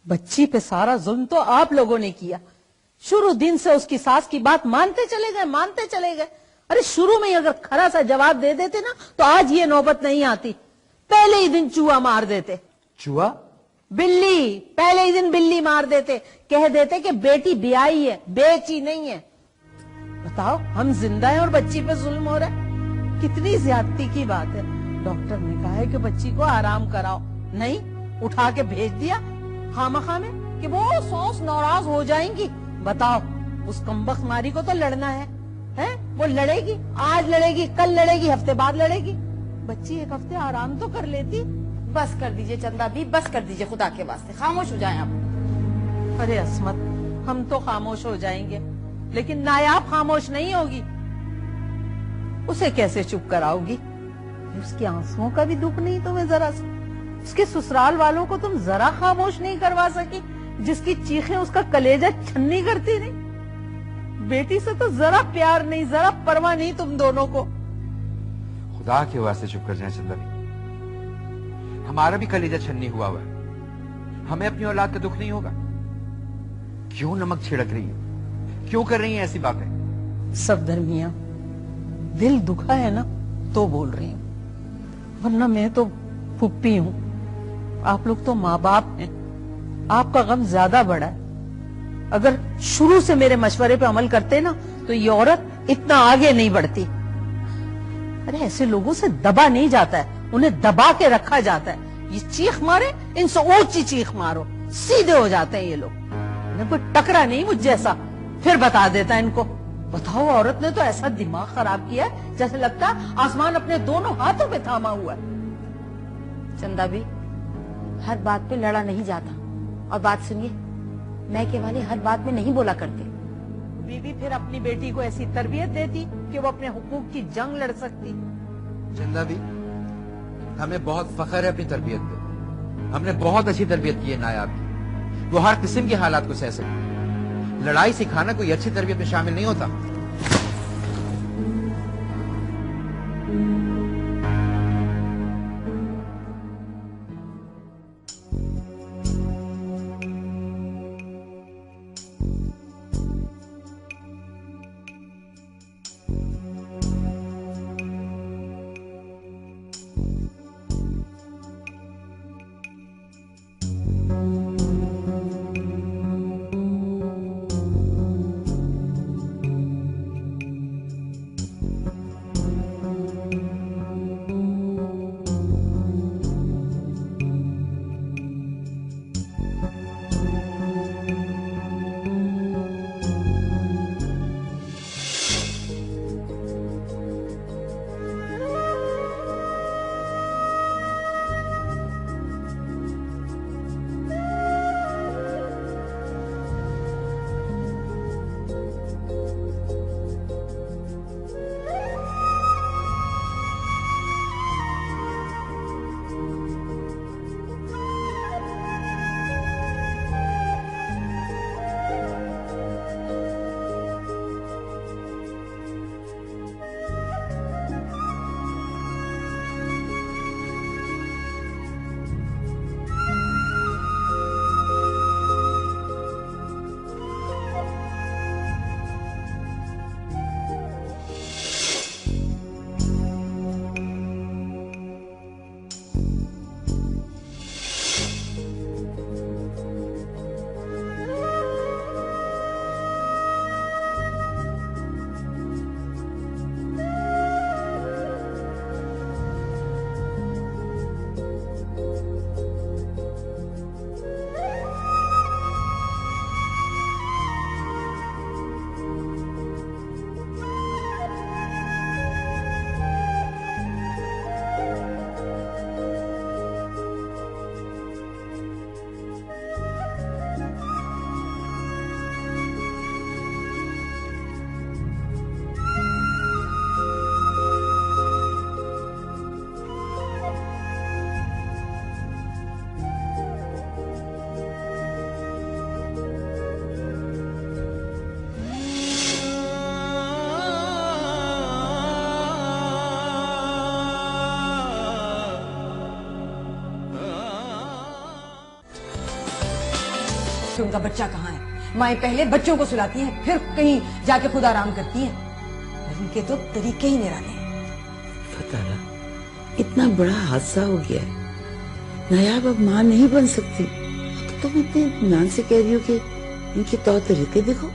बच्ची पे सारा जुल्म तो आप लोगों ने किया। शुरू दिन से उसकी सास की बात मानते चले गए। अरे शुरू में ही अगर खरा सा जवाब दे देते ना तो आज ये नौबत नहीं आती। पहले ही दिन चूहा मार देते। चूहा? बिल्ली। पहले ही दिन बिल्ली मार देते, कह देते कि बेटी ब्याही है, बेची नहीं है। बताओ, हम जिंदा हैं और बच्ची पे जुल्म हो रहा है। कितनी ज्यादती की बात है। डॉक्टर ने कहा है कि बच्ची को आराम कराओ, नहीं उठा के भेज दिया खामखा में कि वो सौस नाराज हो जाएंगी। बताओ, उस कमबख्त मारी को तो लड़ना है? वो लड़ेगी, आज लड़ेगी, कल लड़ेगी, हफ्ते बाद लड़ेगी। बच्ची एक हफ्ते आराम तो कर लेती। बस कर दीजिए चंदा भी, बस कर दीजिए, खुदा के वास्ते खामोश हो जाएं आप। अरे अस्मत, हम तो खामोश हो जाएंगे लेकिन नायाब खामोश नहीं होगी। उसे कैसे चुप कराओगी? उसके आंसुओं का भी दुख नहीं तुम्हें जरा सा? उसके ससुराल वालों को तुम जरा खामोश नहीं करवा सकी, जिसकी चीखें उसका कलेजा छन्नी करती नहीं? बेटी से तो जरा प्यार नहीं, जरा परवाह नहीं तुम दोनों को। खुदा के वास्ते चुप कर जाए चंदा भी। हमारा भी कलेजा छन्नी हुआ है। हमें अपनी औलाद का दुख नहीं होगा? क्यों नमक छिड़क रही है? क्यों कर रही है ऐसी बातें? सफदर मियां, दिल दुखा है ना तो बोल रही हूँ, वरना मैं तो फुप्पी हूँ। आप लोग तो माँ बाप हैं, आपका गम ज्यादा बड़ा है। अगर शुरू से मेरे मशवरे पे अमल करते ना तो ये औरत इतना आगे नहीं बढ़ती। अरे ऐसे लोगों से दबा नहीं जाता है, उन्हें दबा के रखा जाता है। ये चीख मारे, इनसे ऊंची चीख मारो, सीधे हो जाते हैं ये लोग। इन्हें कोई टकरा नहीं मुझ जैसा, फिर बता देता इनको। बताओ, औरत ने तो ऐसा दिमाग खराब किया है जैसे लगता आसमान अपने दोनों हाथों पे थामा हुआ है। चंदा भी, हर बात पे लड़ा नहीं जाता। और बात सुनिए, मैके वाले हर बात में नहीं बोला करते। बीवी फिर अपनी बेटी को ऐसी तरबियत देती कि वो अपने हुकूक की जंग लड़ सकती। चंदा भी, हमें बहुत फख्र है अपनी तरबियत पे। हमने बहुत अच्छी तरबियत की है नायाब की। वो हर किस्म के हालात को सह सकती। लड़ाई सिखाना कोई अच्छी तरबियत में शामिल नहीं होता। कि उनका बच्चा कहाँ है। माएं पहले बच्चों को सुलाती हैं, फिर कहीं जाके खुद आराम करती हैं। और उनके तो तरीके ही निराले हैं। पता ना, इतना बड़ा हादसा हो गया है, नायाब अब माँ नहीं बन सकती, तो तुम इतने इत्मीनान से कह रही हो कि इनके तौर तरीके देखो।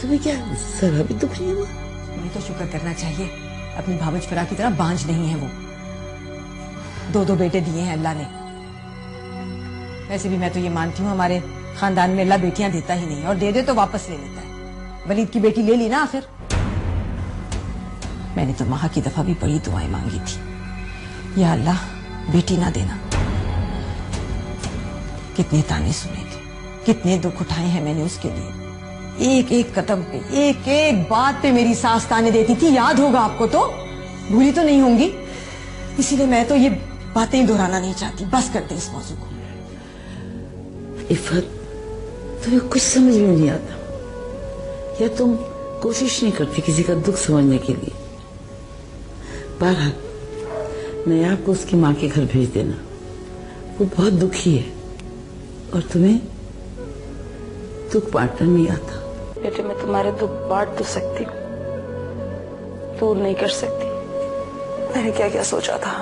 तुम्हें क्या जरा भी दुख नहीं हुआ? मुझे तो शुक्र करना चाहिए, अपनी भावज फरा की तरह बांझ नहीं है वो। 2 बेटे दिए हैं अल्लाह ने। वैसे भी मैं तो ये मानती हूँ हमारे खानदान में अल्लाह बेटियां देता ही नहीं, और दे दे तो वापस ले लेता है। वलीद की बेटी ले ली ना आखिर। मैंने तो माँ की दफा भी बड़ी दुआएं मांगी थी, या अल्लाह बेटी ना देना। कितने ताने सुने थे, कितने दुख उठाए हैं मैंने उसके लिए। एक एक कदम पे, एक एक बात पे मेरी सास ताने देती थी, याद होगा आपको तो, भूली तो नहीं होंगी। इसीलिए मैं तो ये बातें ही दोहराना नहीं चाहती, बस कर दे इस मौजू को। इफ़त, तुम्हें कुछ समझ में नहीं आता, या तुम कोशिश नहीं करती किसी का दुख समझने के लिए। बहरहाल नायाब को उसकी माँ के घर भेज देना, वो बहुत दुखी है और तुम्हें दुख बांटना नहीं आता। बेटे, मैं तुम्हारे दुख बांट तो सकती हूँ, दूर नहीं कर सकती। मैंने क्या क्या सोचा था,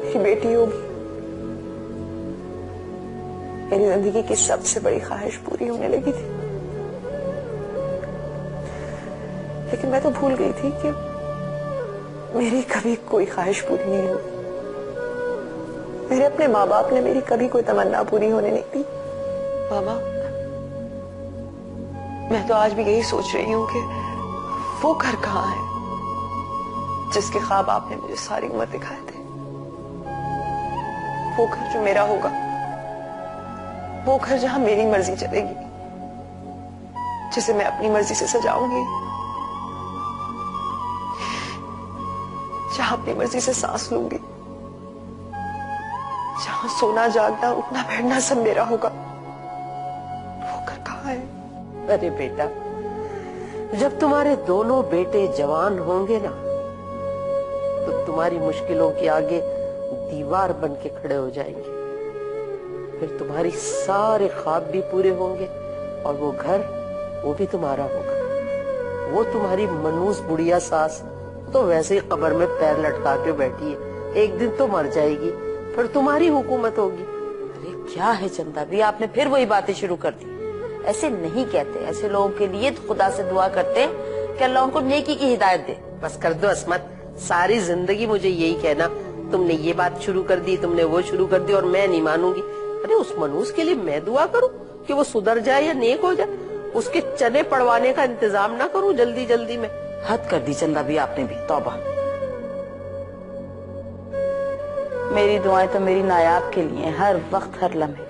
मेरी बेटी होगी, मेरी जिंदगी की सबसे बड़ी ख्वाहिश पूरी होने लगी थी। लेकिन मैं तो भूल गई थी कि मेरी कभी कोई ख्वाहिश पूरी नहीं हुई। मेरे अपने माँ बाप ने मेरी कभी कोई तमन्ना पूरी होने नहीं दी। मामा, मैं तो आज भी यही सोच रही हूँ कि वो घर कहाँ है जिसके ख्वाब आपने मुझे सारी उम्र दिखाए थे। वो घर जो मेरा होगा, वो घर जहां मेरी मर्जी चलेगी, जिसे मैं अपनी मर्जी से सजाऊंगी, जहां अपनी मर्जी से सांस लूंगी, जहां सोना जागना उठना बैठना सब मेरा होगा। वो घर कहाँ है? अरे बेटा, जब तुम्हारे दोनों बेटे जवान होंगे ना, तो तुम्हारी मुश्किलों के आगे दीवार बन के खड़े हो जाएंगे। फिर तुम्हारी सारे ख्वाब भी पूरे होंगे और वो घर, वो भी तुम्हारा होगा। वो तुम्हारी मनूस बुढ़िया सास तो वैसे ही कब्र में पैर लटका के बैठी है, एक दिन तो मर जाएगी, फिर तुम्हारी हुकूमत होगी। अरे क्या है चंदा भी, आपने फिर वही बातें शुरू कर दी। ऐसे नहीं कहते, ऐसे लोगों के लिए तो खुदा से दुआ करते हैं कि अल्लाह उनको नेकी की हिदायत दे। बस कर दो अस्मत, सारी जिंदगी मुझे यही कहना, तुमने ये बात शुरू कर दी, तुमने वो शुरू कर दी और मैं नहीं मानूंगी। अरे उस मनूस के लिए मैं दुआ करूं कि वो सुधर जाए या नेक हो जाए, उसके चने पड़वाने का इंतजाम ना करूं जल्दी जल्दी में। हद कर दी चंदा भी आपने भी, तौबा। मेरी दुआएं तो मेरी नायाब के लिए, हर वक्त हर लम्हे।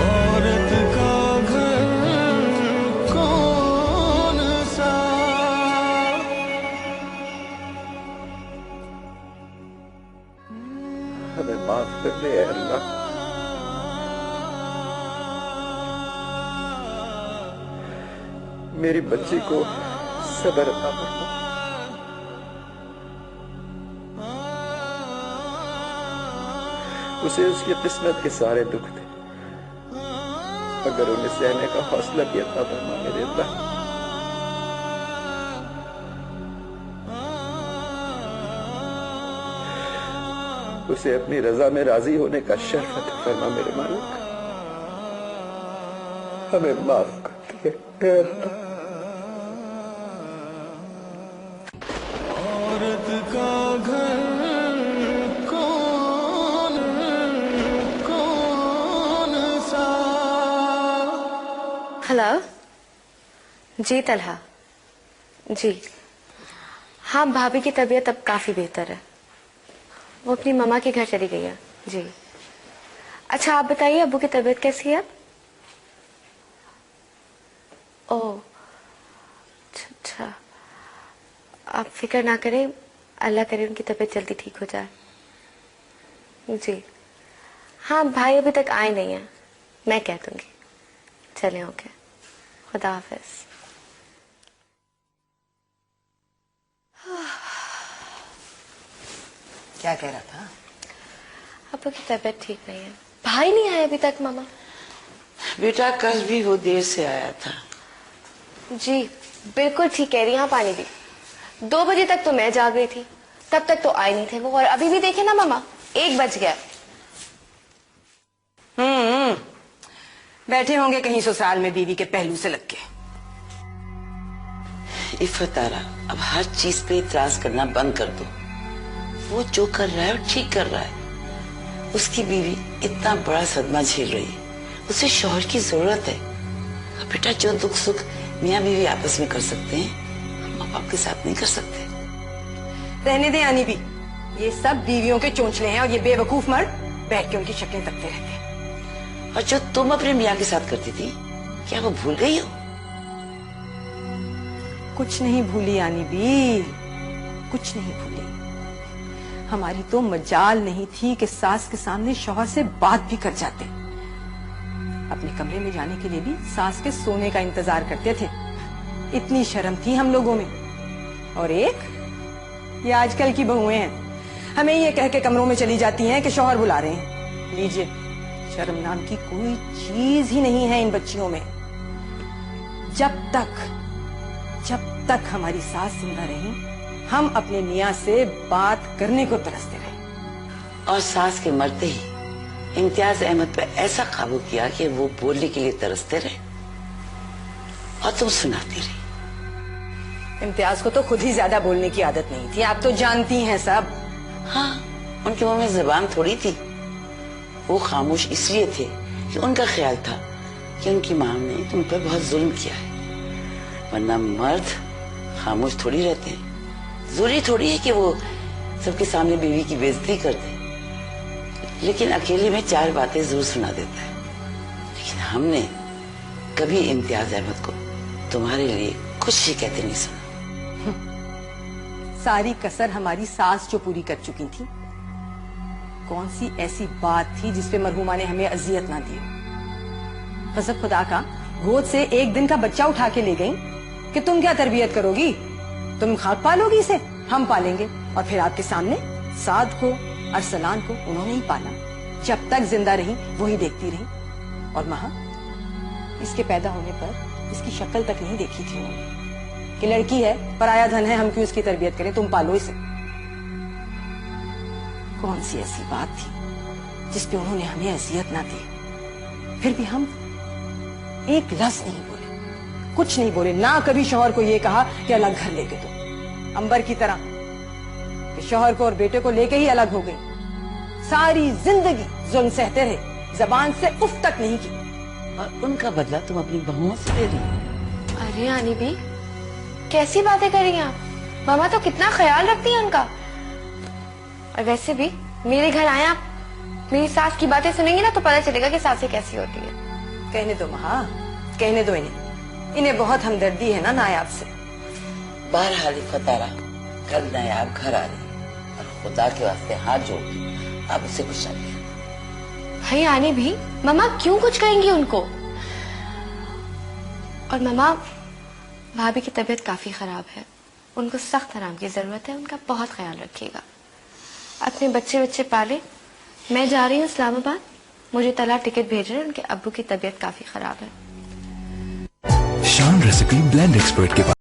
औरत का घर कौन सा, हमें माफ कर दे अल्लाह। मेरी बच्ची को सब्र अता फरमा। उसे उसकी किस्मत के सारे दुख थे, अगर उन्हें सहने का हौसला भी अता फरमा मेरे अल्लाह। उसे अपनी रजा में राजी होने का शर्फ अता फरमा मेरे मालिक। हमें माफ कर दिए अल्लाह। औरत का घर कौन सा। हेलो जी तलहा जी, हाँ भाभी की तबीयत अब काफी बेहतर है, वो अपनी मम्मा के घर चली गई है जी। अच्छा आप बताइए, अब्बू की तबीयत कैसी है अब? ओह अच्छा, आप फिक्र ना करें, अल्लाह करे उनकी तबीयत जल्दी ठीक हो जाए जी। हाँ भाई अभी तक आए नहीं है, मैं कह दूंगी। चलें ओके, खुदा हाफिज। क्या कह रहा था? अब्बू की तबीयत ठीक नहीं है, भाई नहीं आया अभी तक मामा? बेटा कल भी वो देर से आया था। जी बिल्कुल ठीक कह रही हैं आप आने दी। 2 बजे तक तो मैं जाग रही थी, तब तक तो आए नहीं थे वो, और अभी भी देखे ना मामा 1 बज गया। बैठे होंगे कहीं ससुराल में बीवी के पहलू से लग के। इफ़त आरा, अब हर चीज पे इतराज करना बंद कर दो। वो जो कर रहा है वो ठीक कर रहा है। उसकी बीवी इतना बड़ा सदमा झेल रही है, उसे शौहर की जरूरत है। अब बेटा जो दुख सुख मियाँ बीवी आपस में कर सकते हैं, हम माँ बाप के साथ नहीं कर सकते। रहने दे आनी भी, ये सब बीवियों के चोंचले हैं और ये बेवकूफ मर्द बैठ के उनकी शक्लें तकते रहते हैं। और जो तुम अपने मियाँ के साथ करती थी, क्या वो भूल गई हो? कुछ नहीं भूली आनी भी, कुछ नहीं भूली। हमारी तो मजाल नहीं थी कि सास के सामने शौहर से बात भी कर जाते। अपने कमरे में जाने के लिए भी सास के सोने का इंतजार करते थे। इतनी शर्म थी हम लोगों में। और एक ये आजकल की बहुएं हैं, हमें ये कह के कमरों में चली जाती हैं कि शौहर बुला रहे हैं। लीजिए, शर्म नाम की कोई चीज ही नहीं है इन बच्चियों में। जब तक हमारी सास जिंदा रही, हम अपने मियाँ से बात करने को तरसते रहे। और सास के मरते ही इम्तियाज अहमद पे ऐसा काबू किया कि वो बोलने के लिए तरसते रहे और तुम सुनाती रही। इम्तियाज को तो खुद ही ज्यादा बोलने की आदत नहीं थी, आप तो जानती हैं सब। हाँ, उनके मुंह में जुबान थोड़ी थी। वो खामोश इसलिए थे कि उनका ख्याल था कि उनकी माँ ने तुम पर बहुत जुल्म किया है। वरना मर्द खामोश थोड़ी रहते हैं। जरूरी थोड़ी है कि वो सबके सामने बीवी की बेइज्जती कर दे, लेकिन अकेले में 4 बातें जरूर सुना देता है। लेकिन हमने कभी इम्तियाज अहमद को तुम्हारे लिए कुछ ही कहते नहीं सुना। सारी कसर हमारी सास जो पूरी कर चुकी थी। कौन सी ऐसी बात थी जिसपे मरहुमा ने हमें अजियत ना दी? कसम खुदा का, गोद से एक दिन का बच्चा उठा के ले गई कि तुम क्या तरबियत करोगी, तुम खाक पालोगी इसे, हम पालेंगे। और फिर आपके सामने साद को, अरसलान को उन्होंने ही पाला। जब तक जिंदा रही वही देखती रही। और महा, इसके पैदा होने पर इसकी शक्ल तक नहीं देखी थी उन्होंने कि लड़की है, पराया धन है, हम क्यों इसकी तरबियत करें, तुम पालो इसे। कौन सी ऐसी बात थी जिसपे उन्होंने हमें अजियत ना दी? फिर भी हम एक लफ्ज नहीं बोले, कुछ नहीं बोले। ना कभी शौहर को ये कहा कि अलग घर लेके दो, अंबर की तरह कि शौहर को और बेटे को लेके ही अलग हो गई। सारी जिंदगी जुल्म सहते रहे, जबान से उफ तक नहीं की। और उनका बदला तुम अपनी बहुओं से ले रही हो। अरे आनी भी, कैसी बातें कर रही हैं आप? मामा तो कितना ख्याल रखती हैं उनका। और वैसे भी मेरे घर आए आप मेरी सास की बातें सुनेंगी ना तो पता चलेगा कि सासें कैसी होती है। कहने दो महा, कहने दो इन्हें बहुत हमदर्दी है ना नायाब से। बहरहाल इफ़त आरा, कल नायाब घर आ रही और खुदा के वास्ते हाथ जोड़ आप उसे कुछ ना कहें। भाई आने भी, मामा क्यों कुछ कहेंगी उनको? और मामा, भाभी की तबीयत काफी खराब है, उनको सख्त आराम की जरूरत है, उनका बहुत ख्याल रखिएगा। अपने बच्चे पाले। मैं जा रही हूँ इस्लामाबाद, मुझे तला टिकट भेज रहे हैं, उनके अब्बू की तबीयत काफी खराब है। शान रेसिपी ब्लेंड एक्सपर्ट के पास